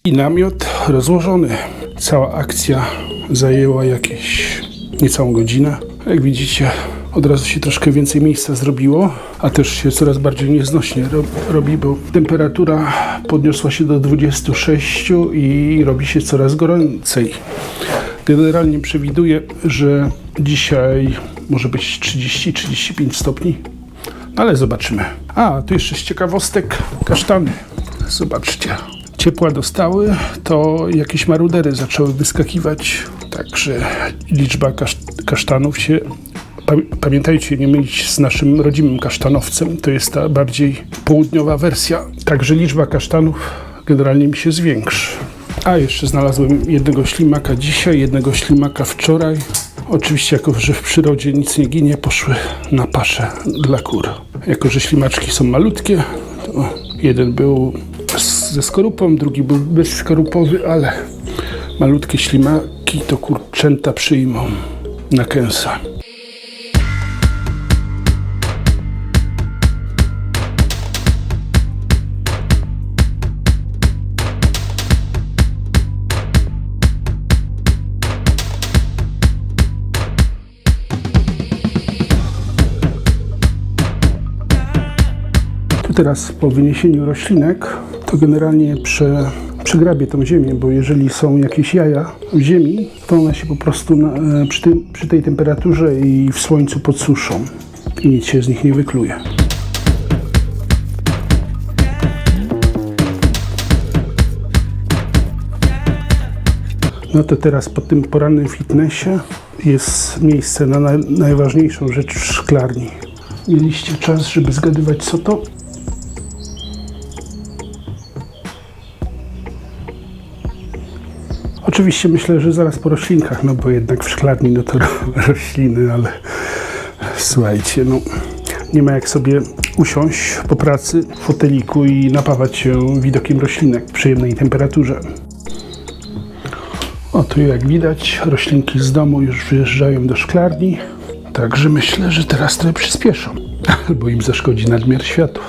I namiot rozłożony. Cała akcja zajęła jakieś niecałą godzinę. Jak widzicie, od razu się troszkę więcej miejsca zrobiło, a też się coraz bardziej nieznośnie robi, bo temperatura podniosła się do 26 i robi się coraz goręcej. Generalnie przewiduję, że dzisiaj może być 30-35 stopni, ale zobaczymy. A, tu jeszcze z ciekawostek kasztany. Zobaczcie. Ciepła dostały, to jakieś marudery zaczęły wyskakiwać, także liczba kasztanów się... Pamiętajcie, nie mylić z naszym rodzimym kasztanowcem, to jest ta bardziej południowa wersja, także liczba kasztanów generalnie mi się zwiększy. A jeszcze znalazłem jednego ślimaka dzisiaj, jednego ślimaka wczoraj. Oczywiście, jako że w przyrodzie nic nie ginie, poszły na paszę dla kur. Jako że ślimaczki są malutkie, to jeden był ze skorupą, drugi był bezskorupowy, ale malutkie ślimaki to kurczęta przyjmą na kęsa. Teraz po wyniesieniu roślinek to generalnie przegrabię tą ziemię, bo jeżeli są jakieś jaja w ziemi, to one się po prostu przy tej temperaturze i w słońcu podsuszą i nic się z nich nie wykluje. No to teraz po tym porannym fitnessie jest miejsce na najważniejszą rzecz w szklarni. Mieliście czas, żeby zgadywać, co to? Oczywiście myślę, że zaraz po roślinkach, no bo jednak w szklarni no to rośliny, ale słuchajcie, no nie ma jak sobie usiąść po pracy w foteliku i napawać się widokiem roślinek w przyjemnej temperaturze. O, tu jak widać, roślinki z domu już wyjeżdżają do szklarni, także myślę, że teraz trochę przyspieszą, albo im zaszkodzi nadmiar światła.